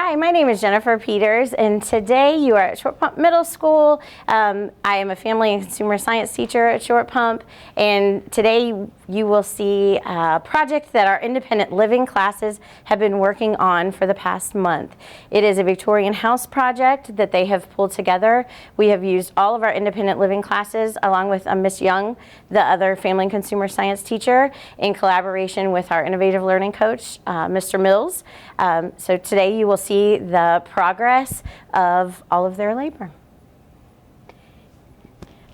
Hi, my name is Jennifer Peters, and today you are at Short Pump Middle School. I am a family and consumer science teacher at Short Pump, and today you will see a project that our independent living classes have been working on for the past month. It is a Victorian house project that they have pulled together. We have used all of our independent living classes along with Miss Young, the other family and consumer science teacher, in collaboration with our innovative learning coach, Mr. Mills. So today you will see the progress of all of their labor.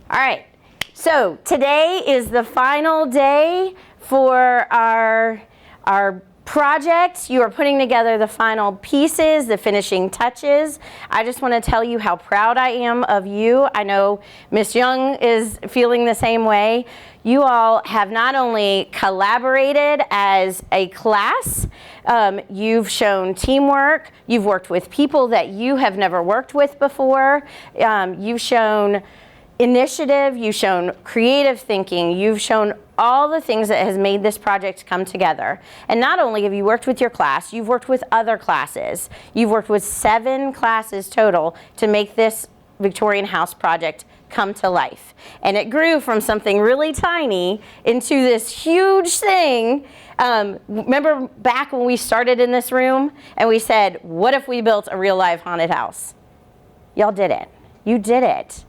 All right, so today is the final day for our project. You are putting together the final pieces, the finishing touches. I just want to tell you how proud I am of you. I know Miss Young is feeling the same way. You all have not only collaborated as a class, you've shown teamwork, you've worked with people that you have never worked with before, you've shown initiative, you've shown creative thinking, you've shown all the things that has made this project come together. And not only have you worked with your class, you've worked with other classes. You've worked with 7 classes total to make this Victorian house project come to life. And it grew from something really tiny into this huge thing. Remember back when we started in this room and we said, what if we built a real live haunted house? Y'all did it. You did it.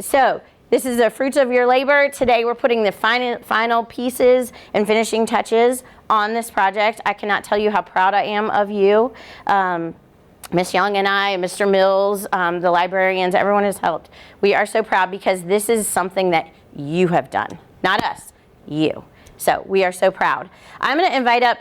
So this is the fruits of your labor. Today we're putting the final pieces and finishing touches on this project. I cannot tell you how proud I am of you. Miss Young and I, Mr. Mills, the librarians, everyone has helped. We are so proud because this is something that you have done, not us, you. So we are so proud. I'm going to invite up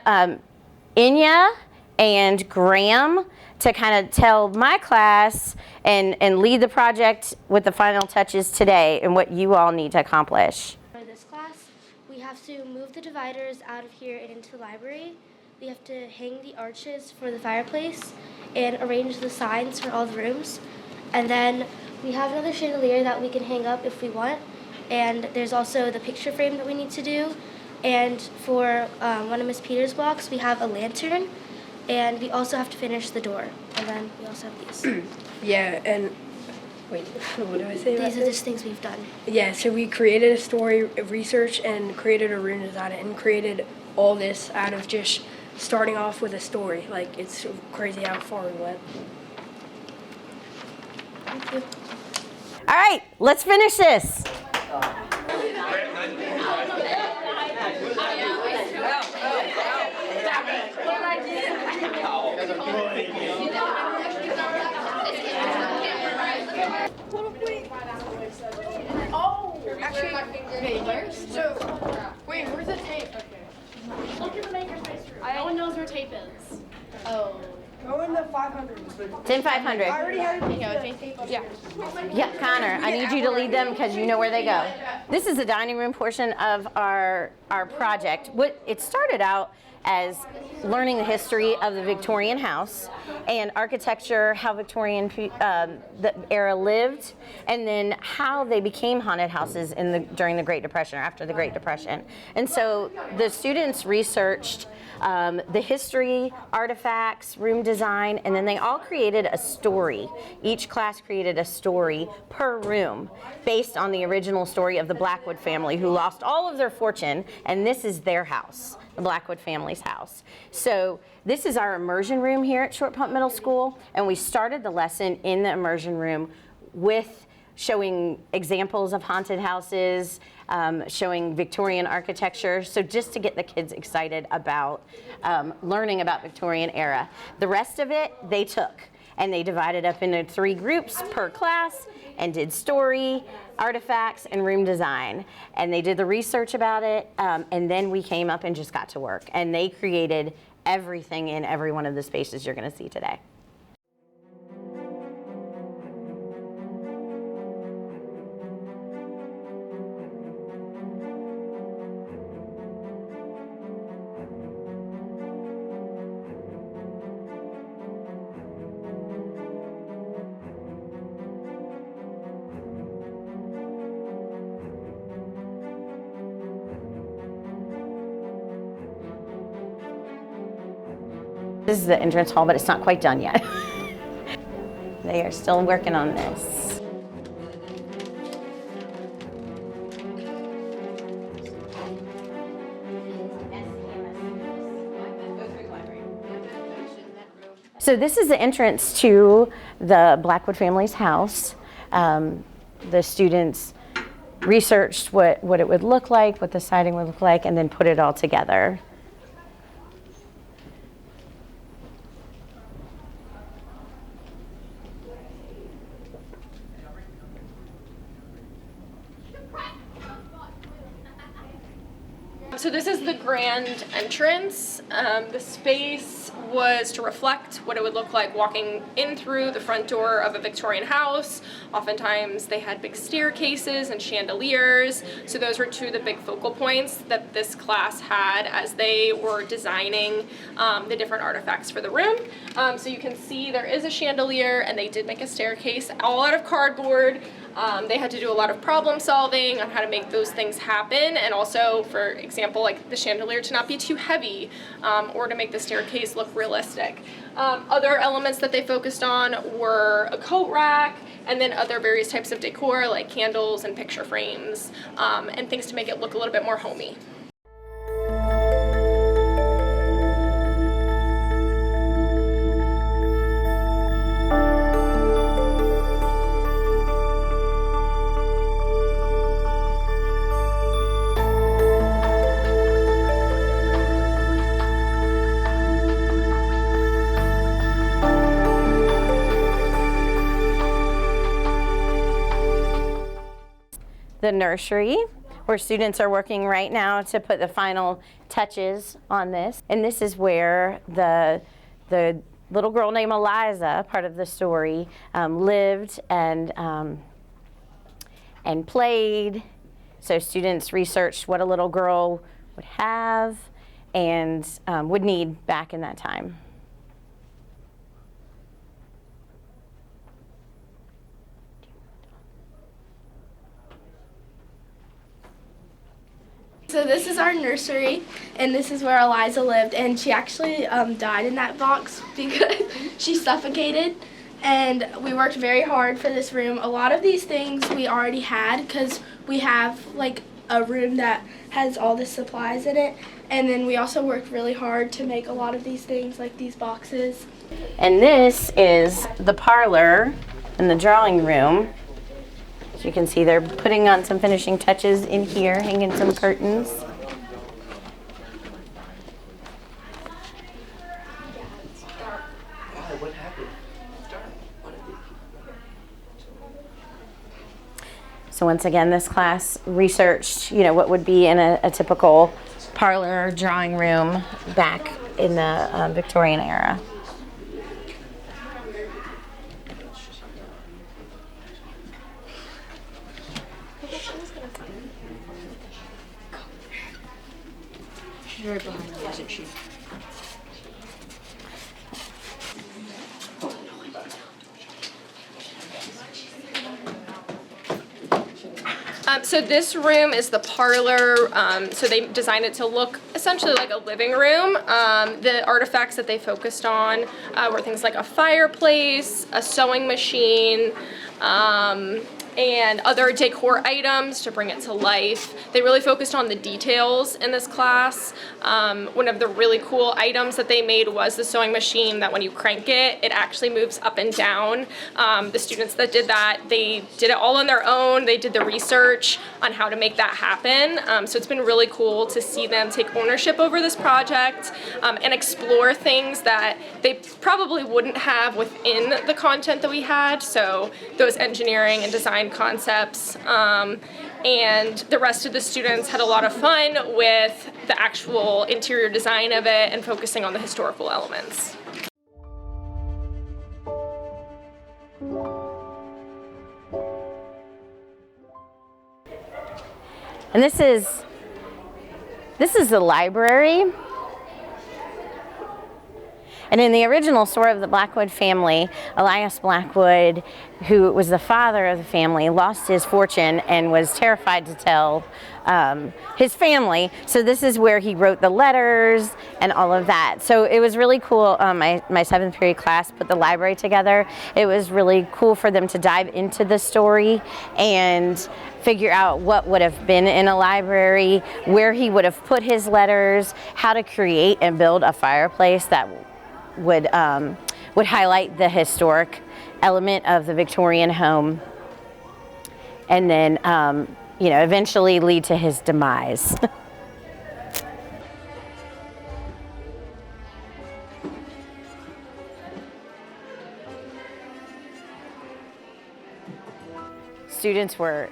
Inya and Graham to kind of tell my class and lead the project with the final touches today and what you all need to accomplish. For this class, we have to move the dividers out of here and into the library. We have to hang the arches for the fireplace and arrange the signs for all the rooms. And then we have another chandelier that we can hang up if we want. And there's also the picture frame that we need to do. And for one of Miss Peters' blocks, we have a lantern. And we also have to finish the door. And then we also have these. Yeah, and wait, what do I say about this? These are just things we've done. Yeah, so we created a story research and created a room design and created all this out of just starting off with a story. Like, it's crazy how far we went. Thank you. All right, let's finish this. Wait, where's the tape? Okay. Look in the makerspace room. No one knows where tape is. Oh. Go in the 500. It's in 500. I already had it. Yeah. Yeah, Connor, I need you to lead them because you know where they go. This is the dining room portion of our project. It started out as learning the history of the Victorian house and architecture, how Victorian the era lived, and then how they became haunted houses during the Great Depression or after the Great Depression. And so the students researched the history, artifacts, room design, and then they all created a story. Each class created a story per room based on the original story of the Blackwood family who lost all of their fortune, and this is their house, the Blackwood family's house. So this is our immersion room here at Short Pump Middle School, and we started the lesson in the immersion room with showing examples of haunted houses, showing Victorian architecture, so just to get the kids excited about learning about Victorian era. The rest of it they took, and they divided up into 3 groups per class and did story, artifacts, and room design. And they did the research about it, and then we came up and just got to work. And they created everything in every one of the spaces you're gonna see today. This is the entrance hall, but it's not quite done yet. They are still working on this. So this is the entrance to the Blackwood family's house. The students researched what it would look like, what the siding would look like, and then put it all together. So this is the grand entrance. The space was to reflect what it would look like walking in through the front door of a Victorian house. Oftentimes they had big staircases and chandeliers. So those were two of the big focal points that this class had as they were designing the different artifacts for the room. So you can see there is a chandelier, and they did make a staircase all out of cardboard. They had to do a lot of problem solving on how to make those things happen, and also, for example, like the chandelier to not be too heavy or to make the staircase look realistic. Other elements that they focused on were a coat rack, and then other various types of decor like candles and picture frames, and things to make it look a little bit more homey. The nursery, where students are working right now to put the final touches on this. And this is where the little girl named Eliza, part of the story, lived and played. So students researched what a little girl would have and would need back in that time. So this is our nursery, and this is where Eliza lived, and she actually died in that box because she suffocated, and we worked very hard for this room. A lot of these things we already had because we have like a room that has all the supplies in it, and then we also worked really hard to make a lot of these things like these boxes. And this is the parlor and the drawing room. As you can see, they're putting on some finishing touches in here, hanging some curtains. So once again, this class researched, what would be in a typical parlor drawing room back in the Victorian era. She's right behind you, isn't she? So this room is the parlor. So they designed it to look essentially like a living room. The artifacts that they focused on were things like a fireplace, a sewing machine, and other decor items to bring it to life. They really focused on the details in this class. One of the really cool items that they made was the sewing machine that when you crank it, it actually moves up and down. The students that did that, they did it all on their own. They did the research on how to make that happen. So it's been really cool to see them take ownership over this project and explore things that they probably wouldn't have within the content that we had. So those engineering and design concepts, and the rest of the students had a lot of fun with the actual interior design of it and focusing on the historical elements. And this is the library. And in the original story of the Blackwood family, Elias Blackwood, who was the father of the family, lost his fortune and was terrified to tell his family. So this is where he wrote the letters and all of that. So it was really cool. My 7th period class put the library together. It was really cool for them to dive into the story and figure out what would have been in a library, where he would have put his letters, how to create and build a fireplace that would highlight the historic element of the Victorian home, and then eventually lead to his demise. Students were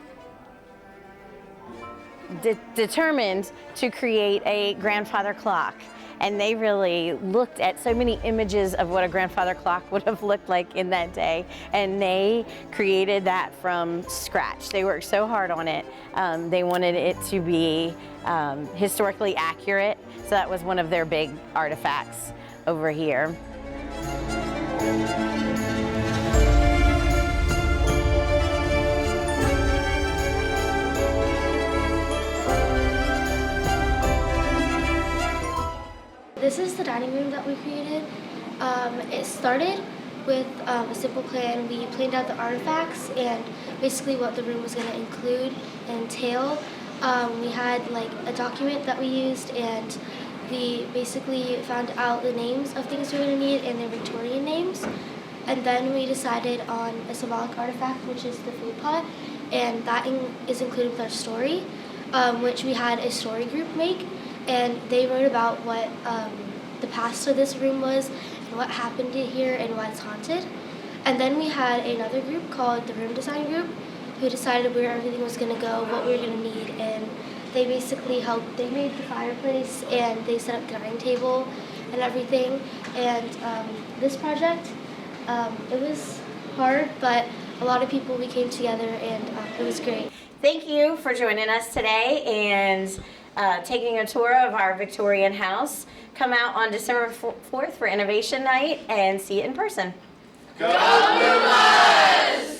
determined to create a grandfather clock, and they really looked at so many images of what a grandfather clock would have looked like in that day, and they created that from scratch. They worked so hard on it. They wanted it to be historically accurate, so that was one of their big artifacts over here. This is the dining room that we created. It started with a simple plan. We planned out the artifacts and basically what the room was going to include and entail. We had like a document that we used, and we basically found out the names of things we were going to need and their Victorian names. And then we decided on a symbolic artifact, which is the food pot, and that is included with our story, which we had a story group make. And they wrote about what the past of this room was and what happened here and why it's haunted. And then we had another group called the room design group who decided where everything was going to go, what we were going to need, and they basically helped. They made the fireplace and they set up the dining table and everything. And this project, it was hard, but a lot of people, we came together and it was great. Thank you for joining us today and taking a tour of our Victorian house. Come out on December 4th for Innovation Night and see it in person. Go Blue Bloods!